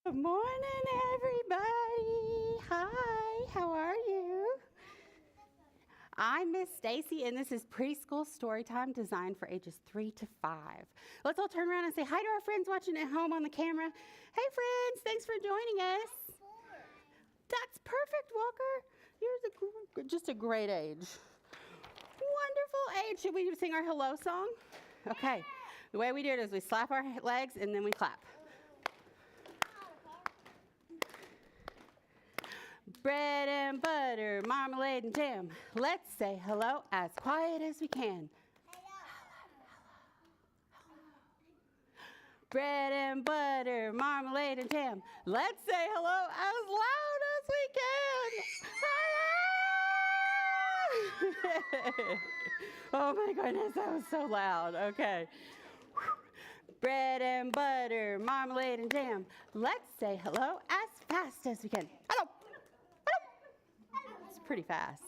Good morning, everybody. Hi, how are you? I'm Miss Stacy, and this is Preschool Storytime designed for ages 3 to 5. Let's all turn around and say hi to our friends watching at home on the camera. Hey, friends, thanks for joining us. That's perfect, Walker. You're just a great age. Wonderful age. Should we sing our hello song? Okay. The way we do it is we slap our legs and then we clap. Bread and butter, marmalade and jam. Let's say hello as quiet as we can. Bread and butter, marmalade and jam. Let's say hello as loud as we can. Oh my goodness, that was so loud. Okay. Bread and butter, marmalade and jam. Let's say hello as fast as we can. Hello. It's pretty fast.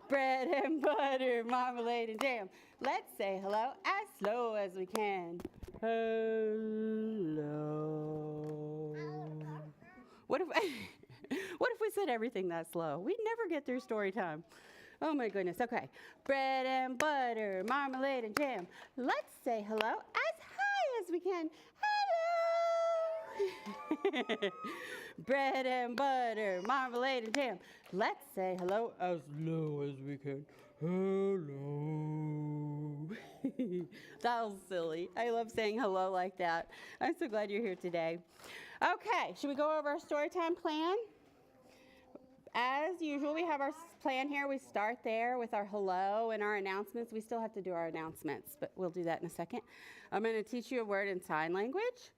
Bread and butter, marmalade and jam. Let's say hello as slow as we can. Hello. What if we said everything that slow? We'd never get through story time. Oh my goodness. Okay. Bread and butter, marmalade and jam. Let's say hello as high as we can. Hello. Bread and butter, marmalade and jam. Let's say hello as low as we can. Hello. That was silly. I love saying hello like that. I'm so glad you're here today. Okay, should we go over our story time plan? As usual, we have our plan here. We start there with our hello and our announcements. We still have to do our announcements, but we'll do that in a second. I'm going to teach you a word in sign language.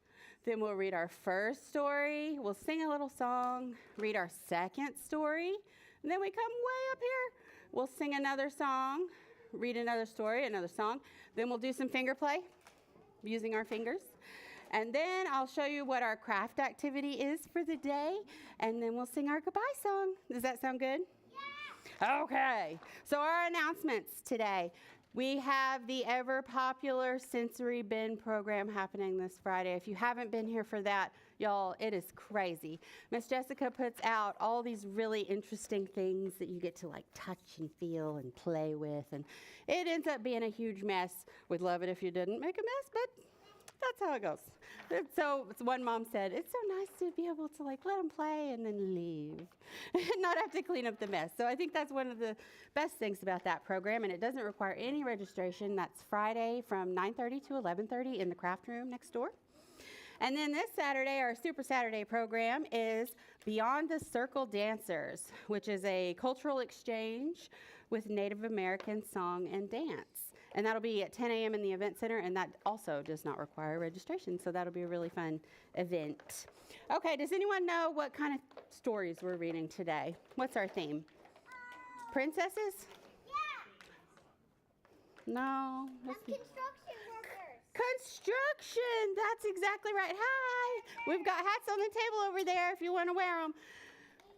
Then we'll read our first story. We'll sing a little song, read our second story. And then we come way up here. We'll sing another song, read another story, another song. Then we'll do some finger play using our fingers. And then I'll show you what our craft activity is for the day. And then we'll sing our goodbye song. Does that sound good? Yeah. Okay. So our announcements today. We have the ever popular sensory bin program happening this Friday. If you haven't been here for that, y'all, it is crazy. Miss Jessica puts out all these really interesting things that you get to like touch and feel and play with. And it ends up being a huge mess. We'd love it if you didn't make a mess, but that's how it goes. So one mom said, it's so nice to be able to like let them play and then leave and not have to clean up the mess. So I think that's one of the best things about that program, and it doesn't require any registration. That's Friday from 9:30 to 11:30 in the craft room next door. And then this Saturday, our Super Saturday program is Beyond the Circle Dancers, which is a cultural exchange with Native American song and dance. And that'll be at 10 a.m. in the event center, and that also does not require registration, so that'll be a really fun event. Okay, does anyone know what kind of stories we're reading today? What's our theme? Princesses? Yeah. No. Construction workers. Construction, that's exactly right. Hi, we've got hats on the table over there if you want to wear them.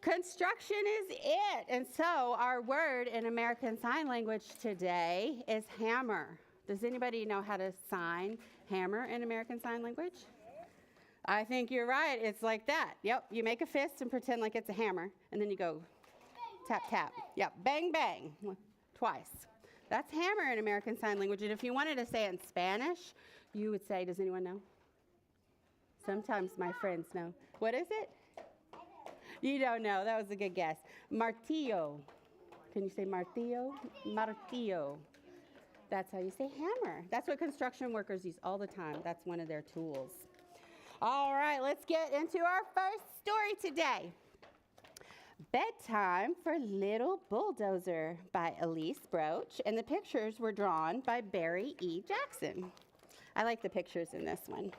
Construction is it. And so our word in American Sign Language today is hammer. Does anybody know how to sign hammer in American Sign Language? I think you're right. It's like that. Yep, you make a fist and pretend like it's a hammer, and then you go tap, tap. Yep, bang, bang, twice. That's hammer in American Sign Language. And if you wanted to say it in Spanish, you would say, does anyone know? Sometimes my friends know. What is it? You don't know. That was a good guess. Martillo. Can you say martillo? Martillo. That's how you say hammer. That's what construction workers use all the time. That's one of their tools. All right, let's get into our first story today. Bedtime for Little Bulldozer by Elise Broach, and the pictures were drawn by Barry E. Jackson. I like the pictures in this one.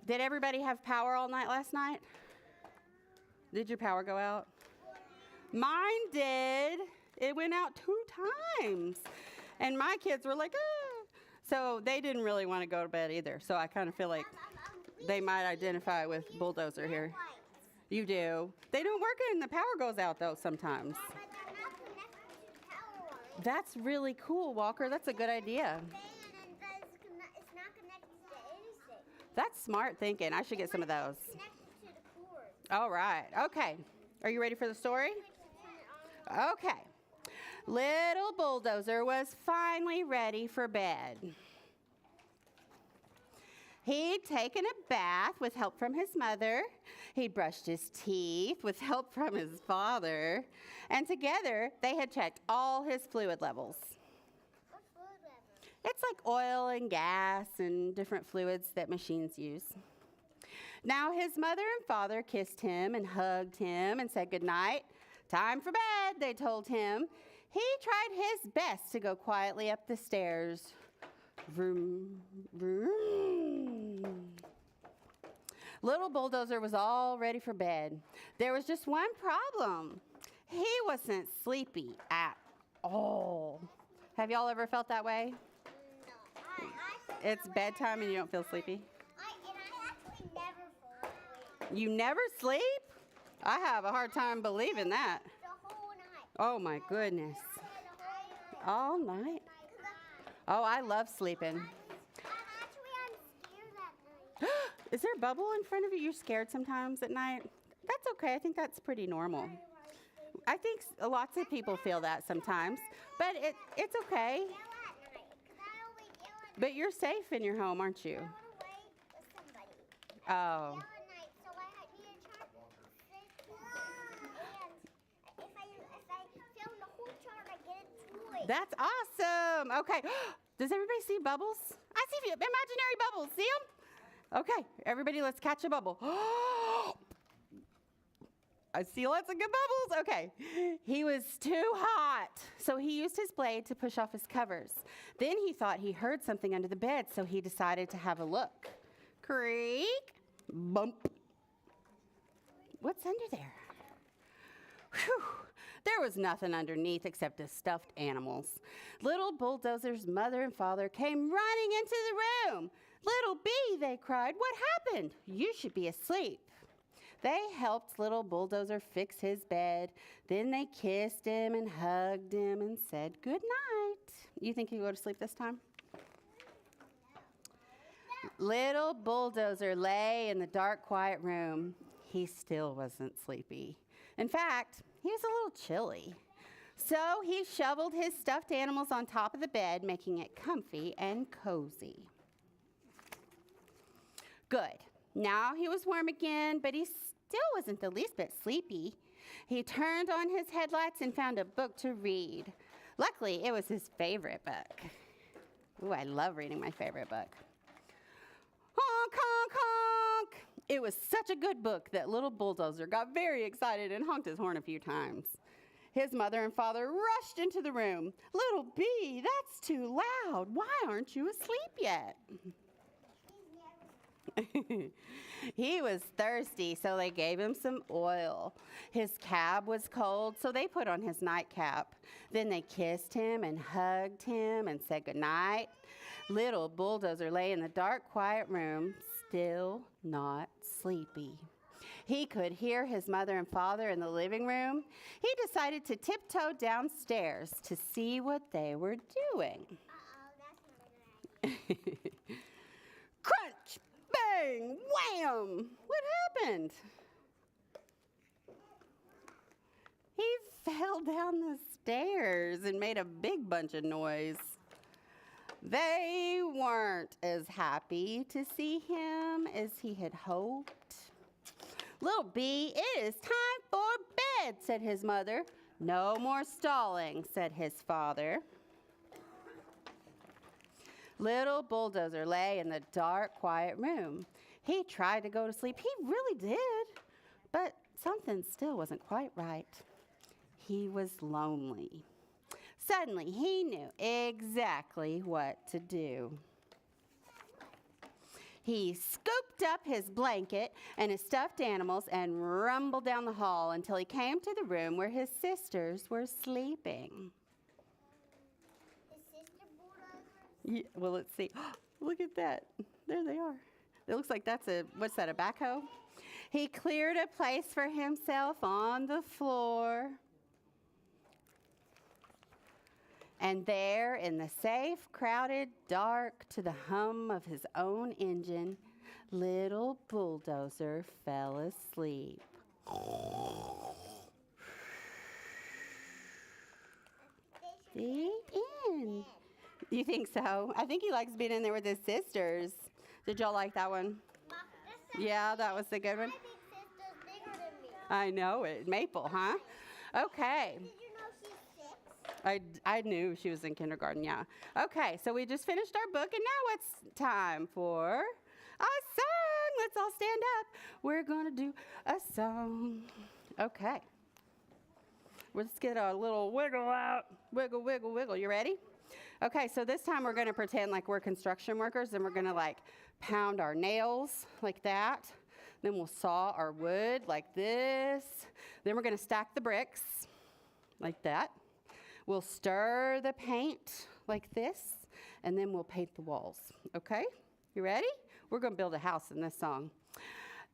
Did everybody have power all night last night? Did your power go out? Mine did. It went out 2 times. And my kids were like, ah. So they didn't really want to go to bed either. So I kind of feel like they might identify with Bulldozer here. You do. They don't work and the power goes out, though, sometimes. That's really cool, Walker. That's a good idea. That's smart thinking. I should get some of those. Connected to the cord. All right. Okay. Are you ready for the story? Okay. Little Bulldozer was finally ready for bed. He'd taken a bath with help from his mother. He'd brushed his teeth with help from his father. And together, they had checked all his fluid levels. What fluid level? It's like oil and gas and different fluids that machines use. Now his mother and father kissed him and hugged him and said goodnight. Time for bed, they told him. He tried his best to go quietly up the stairs. Vroom, vroom. Little Bulldozer was all ready for bed. There was just one problem. He wasn't sleepy at all. Have y'all ever felt that way? No. It's bedtime and you don't feel sleepy? I actually never fall asleep. You never sleep? I have a hard time believing that. The whole night. Oh my goodness. The whole night. All night? Oh, I love sleeping. I'm scared that night. Is there a bubble in front of you? You're scared sometimes at night? That's okay. I think that's pretty normal. I think lots of people feel that sometimes, but it's okay. Yell at night, 'cause I always yell at night. But you're safe in your home, aren't you? I want to wait with somebody. Oh. Yell at night, so I need to chart. And if I film the whole chart, I get a toy. That's awesome. Okay. Does everybody see bubbles? I see imaginary bubbles. See them? Okay. Everybody, let's catch a bubble. I see lots of good bubbles. Okay. He was too hot, so he used his blade to push off his covers. Then he thought he heard something under the bed, so he decided to have a look. Creak. Bump. What's under there? Whew. There was nothing underneath except the stuffed animals. Little Bulldozer's mother and father came running into the room. Little Bee, they cried, what happened? You should be asleep. They helped Little Bulldozer fix his bed. Then they kissed him and hugged him and said good night. You think he'll go to sleep this time? Little Bulldozer lay in the dark, quiet room. He still wasn't sleepy. In fact, he was a little chilly. So he shoveled his stuffed animals on top of the bed, making it comfy and cozy. Good. Now he was warm again, but he still wasn't the least bit sleepy. He turned on his headlights and found a book to read. Luckily, it was his favorite book. Ooh, I love reading my favorite book. Honk, honk, honk. It was such a good book that Little Bulldozer got very excited and honked his horn a few times. His mother and father rushed into the room. Little Bee, that's too loud. Why aren't you asleep yet? He was thirsty, so they gave him some oil. His cab was cold, so they put on his nightcap. Then they kissed him and hugged him and said goodnight. Little Bulldozer lay in the dark, quiet room, still not sleepy. He could hear his mother and father in the living room. He decided to tiptoe downstairs to see what they were doing. Uh-oh, that's not a good idea. Crunch! Bang! Wham! What happened? He fell down the stairs and made a big bunch of noise. They weren't as happy to see him as he had hoped. Little Bee, it is time for bed, said his mother. No more stalling, said his father. Little Bulldozer lay in the dark, quiet room. He tried to go to sleep. He really did. But something still wasn't quite right. He was lonely. Suddenly, he knew exactly what to do. He scooped up his blanket and his stuffed animals and rumbled down the hall until he came to the room where his sisters were sleeping. His sister Bulldozer? Yeah, well, let's see. Look at that. There they are. It looks like that's what's that, a backhoe? He cleared a place for himself on the floor. And there, in the safe, crowded, dark, to the hum of his own engine, Little bulldozer fell asleep. The end. You think so? I think he likes being in there with his sisters. Did y'all like that one? Yeah, that was a good one. My big sister's bigger than me. I know it. Maple, huh? Okay. Did you know she's 6? I knew she was in kindergarten, yeah. Okay, so we just finished our book, and now it's time for a song. Let's all stand up. We're going to do a song. Okay. Let's get a little wiggle out. Wiggle, wiggle, wiggle. You ready? Okay, so this time we're going to pretend like we're construction workers, and we're going to like pound our nails like that. Then we'll saw our wood like this. Then we're going to stack the bricks like that. We'll stir the paint like this, and then we'll paint the walls. Okay? You ready? We're going to build a house in this song.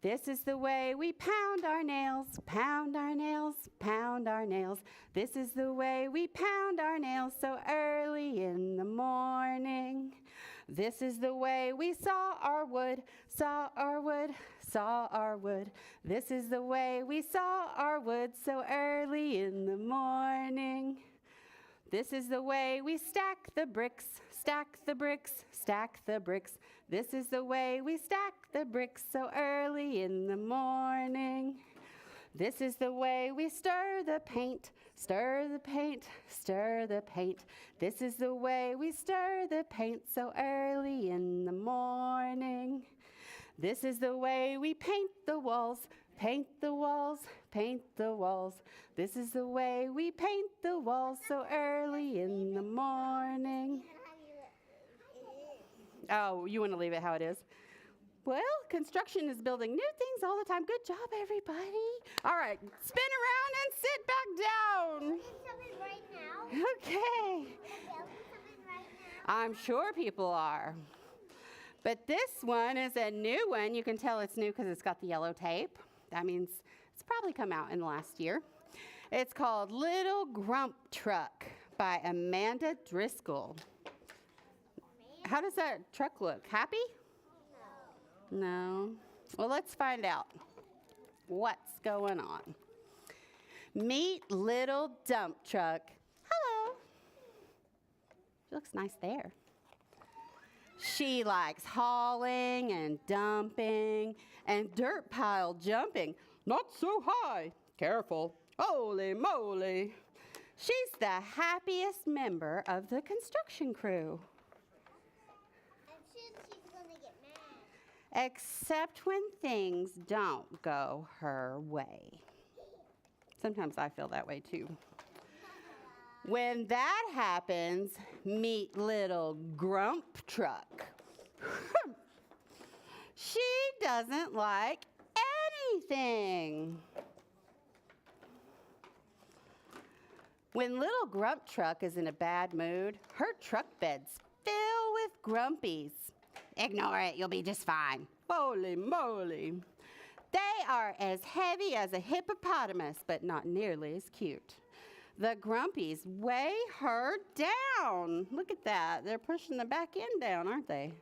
This is the way we pound our nails, pound our nails, pound our nails. This is the way we pound our nails so early in the morning. This is the way we saw our wood, saw our wood, saw our wood. This is the way we saw our wood so early in the morning. This is the way we stack the bricks, stack the bricks, stack the bricks. This is the way we stack the bricks so early in the morning. This is the way we stir the paint, stir the paint, stir the paint. This is the way we stir the paint so early in the morning. This is the way we paint the walls, paint the walls, paint the walls. This is the way we paint the walls so early in the morning. Oh, you want to leave it how it is? Well, construction is building new things all the time. Good job, everybody. All right, spin around and sit back down. Something right now. Okay. Something right now. I'm sure people are. But this one is a new one. You can tell it's new because it's got the yellow tape. That means it's probably come out in the last year. It's called Little Grump Truck by Amanda Driscoll. How does that truck look? Happy? No. Well, let's find out what's going on. Meet Little Dump Truck. Hello. She looks nice there. She likes hauling and dumping and dirt pile jumping. Not so high. Careful. Holy moly. She's the happiest member of the construction crew. I'm sure she's gonna get mad. Except when things don't go her way. Sometimes I feel that way too. When that happens, meet Little Grump Truck. She doesn't like anything. When Little Grump Truck is in a bad mood, her truck beds fill with grumpies. Ignore it, you'll be just fine. Holy moly. They are as heavy as a hippopotamus, but not nearly as cute. The grumpies weigh her down. Look at that. They're pushing the back end down, aren't they?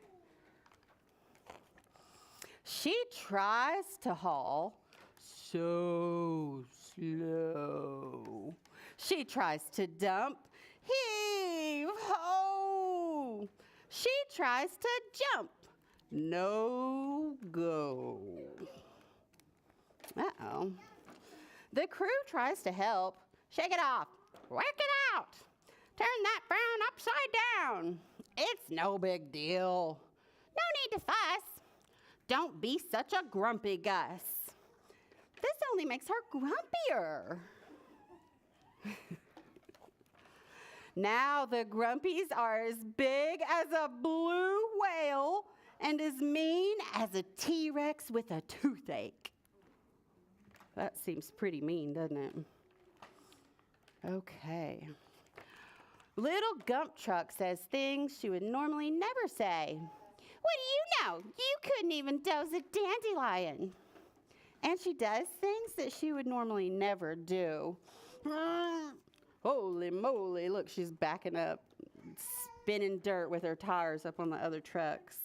She tries to haul so slow. She tries to dump. Heave ho! She tries to jump. No go. Uh-oh. The crew tries to help. Shake it off. Work it out. Turn that frown upside down. It's no big deal. No need to fuss. Don't be such a grumpy Gus. This only makes her grumpier. Now the grumpies are as big as a blue whale and as mean as a T-Rex with a toothache. That seems pretty mean, doesn't it? Okay. Little Gump Truck says things she would normally never say. What do you know? You couldn't even dose a dandelion. And she does things that she would normally never do. Holy moly, look, she's backing up, spinning dirt with her tires up on the other trucks.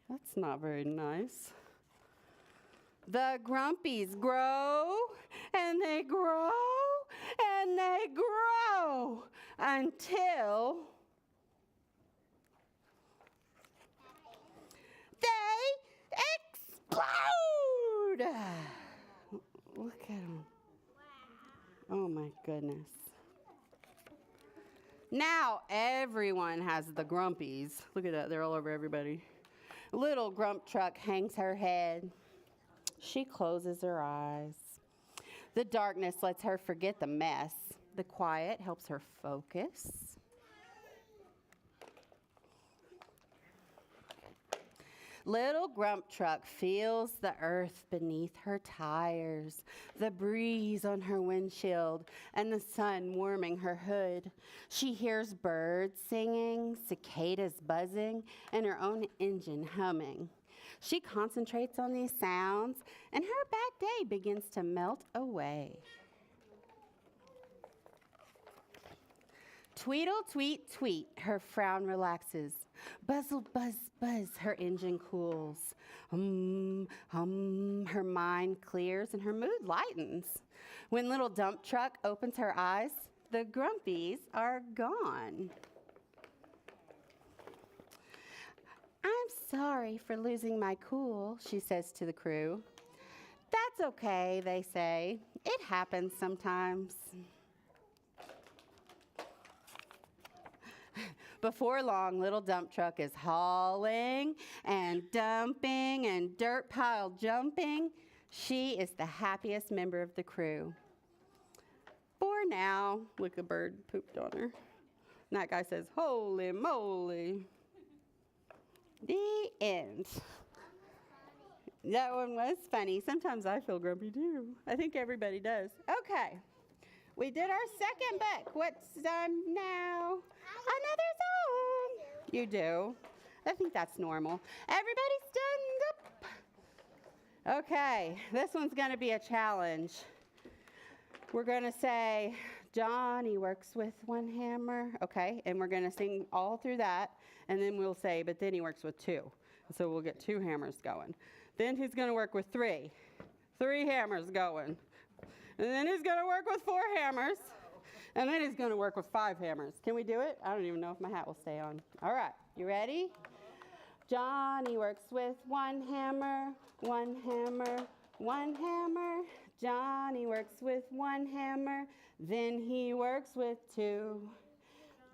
That's not very nice. The grumpies grow, and they grow, and they grow until they explode. Look at them. Oh my goodness. Now everyone has the grumpies. Look at that, they're all over everybody. Little grump truck hangs her head. She closes her eyes. The darkness lets her forget the mess. The quiet helps her focus. Little grump truck feels the earth beneath her tires, the breeze on her windshield, and the sun warming her hood. She hears birds singing, cicadas buzzing, and her own engine humming. She concentrates on these sounds, and her bad day begins to melt away. Tweedle, tweet, tweet, her frown relaxes. Buzzle, buzz, buzz, her engine cools. Hum, hum, her mind clears and her mood lightens. When little dump truck opens her eyes, the grumpies are gone. I'm sorry for losing my cool, she says to the crew. That's okay, they say. It happens sometimes. Before long, little dump truck is hauling and dumping and dirt pile jumping. She is the happiest member of the crew. For now, look, a bird pooped on her. And that guy says, holy moly. The end. That one was funny. Sometimes I feel grumpy too. I think everybody does. Okay. We did our second book. What's done now? Another song. You do? I think that's normal. Everybody stand up. Okay, this one's going to be a challenge. We're going to say, Johnny works with one hammer. Okay, and we're going to sing all through that. And then we'll say, but then he works with two. So we'll get 2 hammers going. Then he's going to work with 3. 3 hammers going. And then he's going to work with 4 hammers. And then he's going to work with 5 hammers. Can we do it? I don't even know if my hat will stay on. All right. You ready? Johnny works with 1 hammer, 1 hammer, 1 hammer. Johnny works with 1 hammer. Then he works with 2.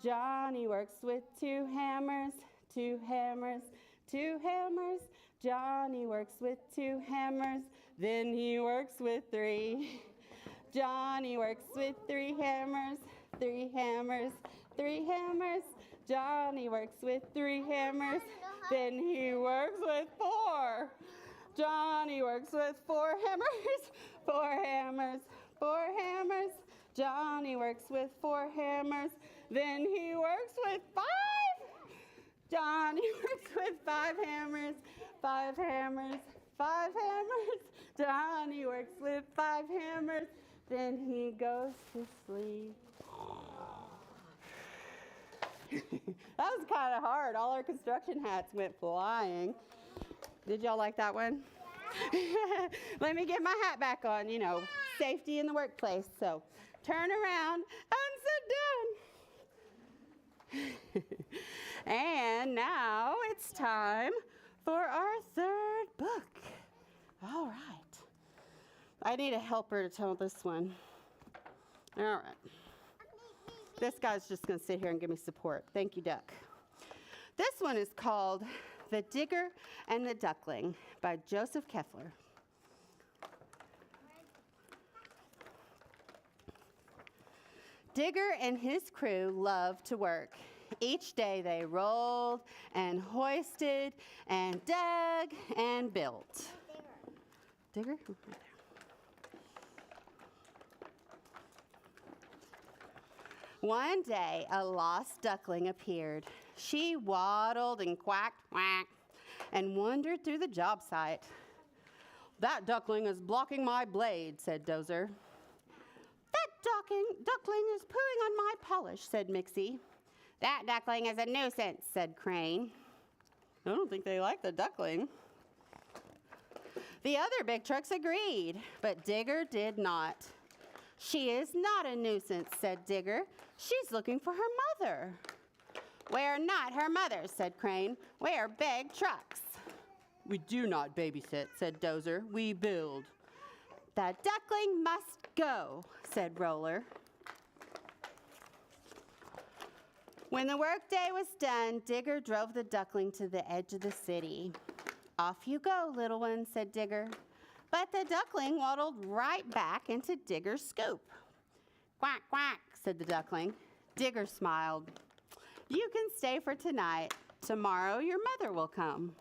Johnny works with 2 hammers, 2 hammers, 2 hammers. Johnny works with 2 hammers. Then he works with 3. Johnny works with 3 hammers, 3 hammers, 3 hammers. Johnny works with 3 hammers. Then he works with 4. Johnny works with 4 hammers, 4 hammers, 4 hammers. Johnny works with 4 hammers. Then he works with 5. Johnny works with 5 hammers, 5 hammers, 5 hammers. Johnny works with 5 hammers. Then he goes to sleep. That was kind of hard. All our construction hats went flying. Did y'all like that one? Yeah. Let me get my hat back on, you know, safety in the workplace. So turn around and sit down. And now it's time for our 3rd book. All right. I need a helper to tell this one. All right. This guy's just going to sit here and give me support. Thank you, Duck. This one is called The Digger and the Duckling by Joseph Keffler. Digger and his crew loved to work. Each day they rolled and hoisted and dug and built. Digger? Right there. One day, a lost duckling appeared. She waddled and quacked, quack, and wandered through the job site. That duckling is blocking my blade, said Dozer. That duckling is pooing on my polish, said Mixie. That duckling is a nuisance, said Crane. I don't think they like the duckling. The other big trucks agreed, but Digger did not. She is not a nuisance, said Digger. She's looking for her mother. We're not her mothers, said Crane. We're big trucks. We do not babysit, said Dozer. We build. The duckling must go, said Roller. When the workday was done, Digger drove the duckling to the edge of the city. Off you go, little one, said Digger. But the duckling waddled right back into Digger's scoop. Quack, quack, said the duckling. Digger smiled. You can stay for tonight. Tomorrow your mother will come.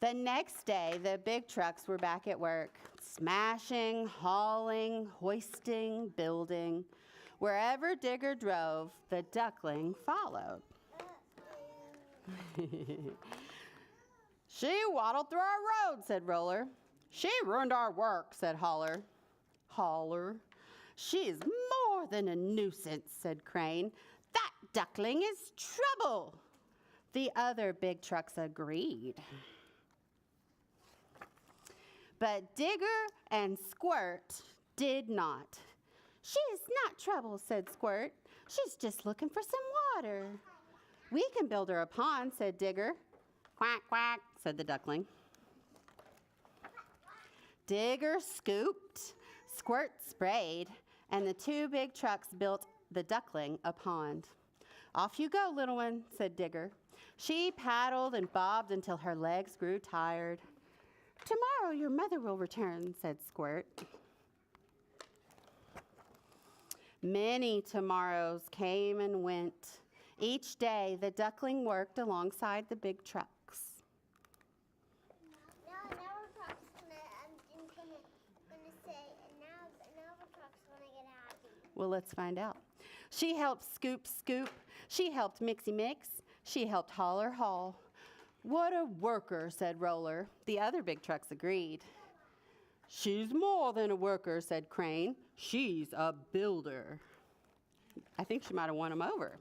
The next day, the big trucks were back at work, smashing, hauling, hoisting, building. Wherever Digger drove, the duckling followed. She waddled through our road, said Roller. She ruined our work, said Holler. Holler. She's more than a nuisance, said Crane. That duckling is trouble. The other big trucks agreed. But Digger and Squirt did not. She is not trouble, said Squirt. She's just looking for some water. We can build her a pond, said Digger. Quack, quack, said the duckling. Digger scooped, Squirt sprayed, and the two big trucks built the duckling a pond. Off you go, little one, said Digger. She paddled and bobbed until her legs grew tired. Tomorrow your mother will return, said Squirt. Many tomorrows came and went. Each day the duckling worked alongside the big trucks. Now we're gonna say, and now we're gonna get happy. Well, let's find out. She helped Scoop scoop. She helped Mixie mix. She helped Holler haul. What a worker, said Roller. The other big trucks agreed. She's more than a worker, said Crane. She's a builder. I think she might have won him over.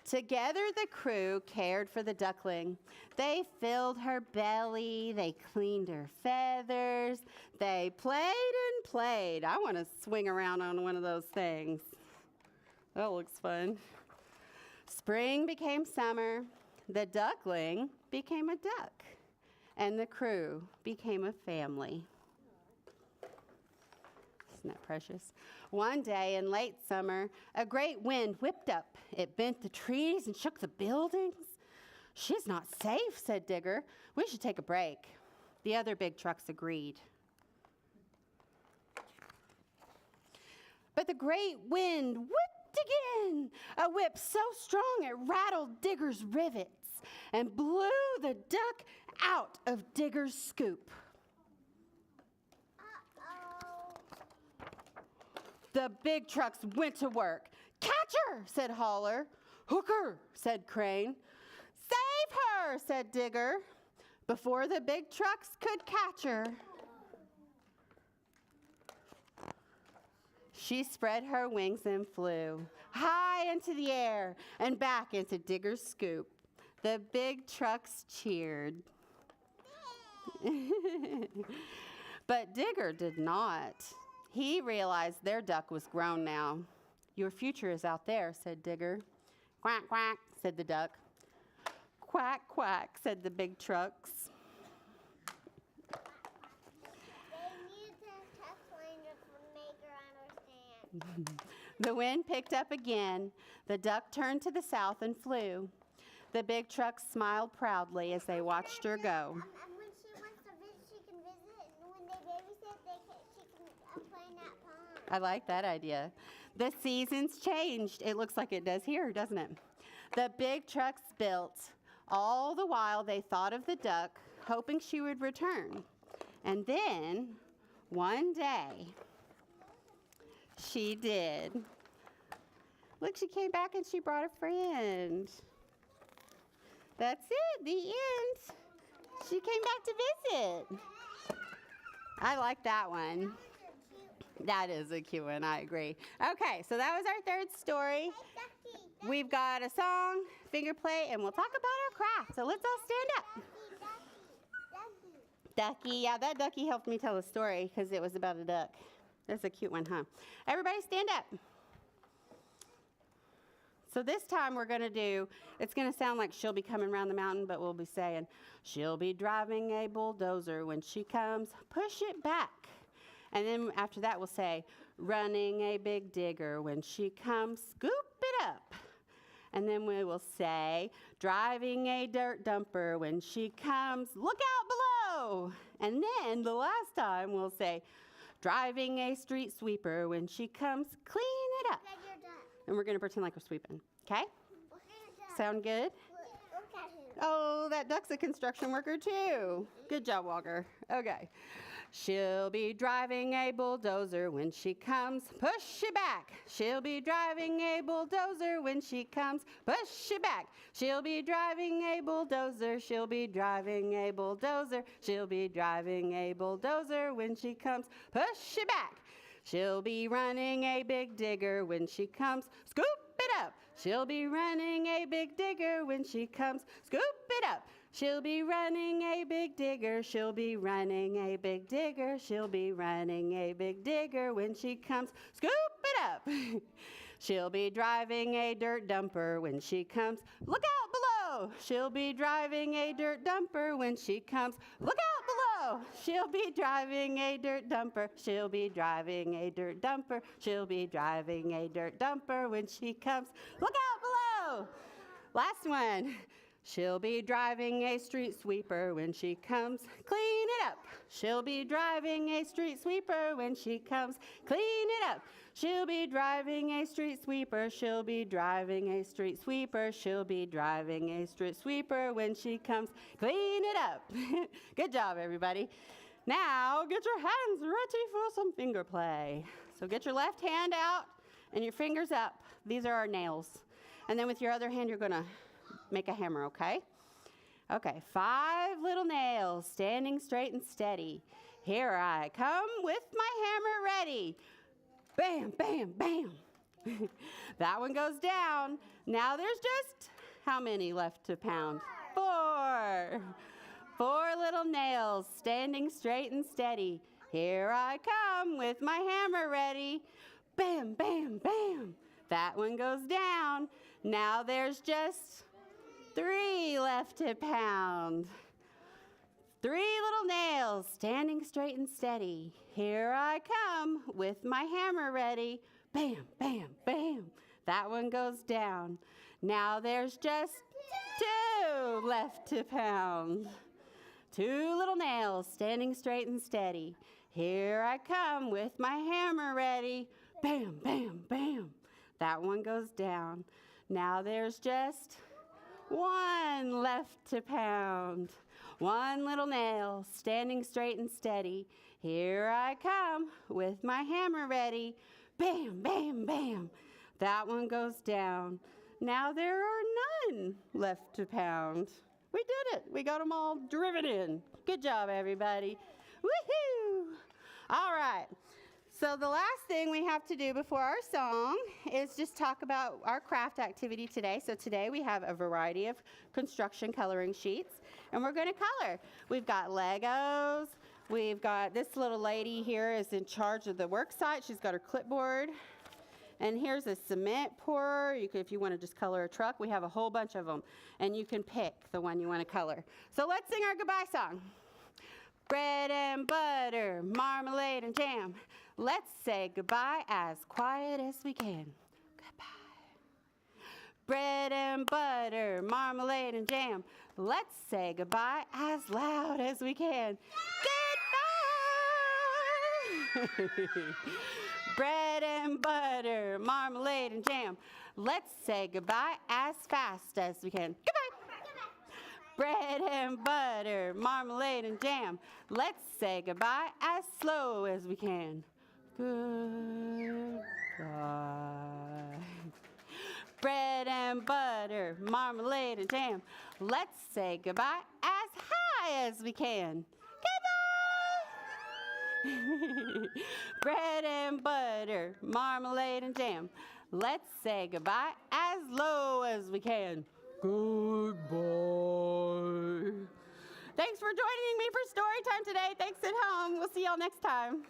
Together, the crew cared for the duckling. They filled her belly. They cleaned her feathers. They played and played. I want to swing around on one of those things. That looks fun. Spring became summer. The duckling became a duck, and the crew became a family. Isn't that precious? One day in late summer, a great wind whipped up. It bent the trees and shook the buildings. She's not safe, said Digger. We should take a break. The other big trucks agreed. But the great wind whipped again, a whip so strong it rattled Digger's rivets and blew the duck out of Digger's scoop. The big trucks went to work. Catch her, said Holler. Hook her, said Crane. Save her, said Digger. Before the big trucks could catch her, she spread her wings and flew high into the air and back into Digger's scoop. The big trucks cheered. But Digger did not. He realized their duck was grown now. Your future is out there, said Digger. Quack, quack, said the duck. Quack, quack, said the big trucks. They need to explain it to make her understand. The wind picked up again. The duck turned to the south and flew. The big trucks smiled proudly as they watched her go. And when she wants to visit, she can visit. And when they babysit, she can play in that pond. I like that idea. The seasons changed. It looks like it does here, doesn't it? The big trucks built. All the while they thought of the duck, hoping she would return. And then, one day, she did. Look, she came back and she brought a friend. That's it, the end. She came back to visit. I like that one. That is a cute one. I agree. Okay, so that was our third story. Hey, Ducky, We've got a song, finger play, and we'll talk about our craft. So let's all stand up. Ducky. Yeah, that ducky helped me tell a story because it was about a duck. That's a cute one, huh? Everybody stand up. So this time we're going to do, it's going to sound like she'll be coming around the mountain, but we'll be saying, she'll be driving a bulldozer when she comes, push it back. And then after that we'll say, running a big digger when she comes, scoop it up. And then we will say, driving a dirt dumper when she comes, look out below. And then the last time we'll say, driving a street sweeper when she comes, clean it up. Look at your duck. And we're going to pretend like we're sweeping, okay? Look at your duck. Sound good? Look at him. Oh, that duck's a construction worker too. Good job, Walker. Okay. She'll be driving a bulldozer when she comes, push it back. She'll be driving a bulldozer when she comes, push it back. She'll be driving a bulldozer, she'll be driving a bulldozer, she'll be driving a bulldozer when she comes, push it back. She'll be running a big digger when she comes, scoop it up. She'll be running a big digger when she comes, scoop it up. She'll be running a big digger, she'll be running a big digger, she'll be running a big digger when she comes, scoop it up. She'll be driving a dirt dumper when she comes, look out below. She'll be driving a dirt dumper when she comes, look out below. She'll be driving a dirt dumper, she'll be driving a dirt dumper, she'll be driving a dirt dumper when she comes, look out below. Last one. She'll be driving a street sweeper when she comes, clean it up. She'll be driving a street sweeper when she comes, clean it up. She'll be driving a street sweeper, she'll be driving a street sweeper, she'll be driving a street sweeper when she comes, clean it up. Good job, everybody. Now, get your hands ready for some finger play. So get your left hand out and your fingers up. These are our nails. And then with your other hand, you're going to make a hammer, okay? Okay, 5 little nails standing straight and steady. Here I come with my hammer ready. Bam, bam, bam. That one goes down. Now there's just how many left to pound? 4. 4 little nails standing straight and steady. Here I come with my hammer ready. Bam, bam, bam. That one goes down. Now there's just 3 left to pound. 3 little nails standing straight and steady. Here I come with my hammer ready. Bam, bam, bam. That one goes down. Now there's just 2 left to pound. 2 little nails standing straight and steady. Here I come with my hammer ready. Bam, bam, bam. That one goes down. Now there's just 1 left to pound. 1 little nail standing straight and steady. Here I come with my hammer ready. Bam, bam, bam. That one goes down. Now there are none left to pound. We did it. We got them all driven in. Good job, everybody. Woohoo! All right. So the last thing we have to do before our song is just talk about our craft activity today. So today we have a variety of construction coloring sheets, and we're going to color. We've got Legos. We've got this little lady here is in charge of the work site. She's got her clipboard. And here's a cement pourer. If you want to just color a truck, we have a whole bunch of them. And you can pick the one you want to color. So let's sing our goodbye song. Bread and butter, marmalade and jam. Let's say goodbye as quiet as we can. Goodbye. Bread and butter, marmalade and jam. Let's say goodbye as loud as we can. Goodbye! Bread and butter, marmalade and jam. Let's say goodbye as fast as we can. Goodbye! Bread and butter, marmalade and jam. Let's say goodbye as slow as we can. Goodbye. Bread and butter, marmalade and jam. Let's say goodbye as high as we can. Goodbye! Bread and butter, marmalade and jam. Let's say goodbye as low as we can. Goodbye. Thanks for joining me for story time today. Thanks at home. We'll see y'all next time.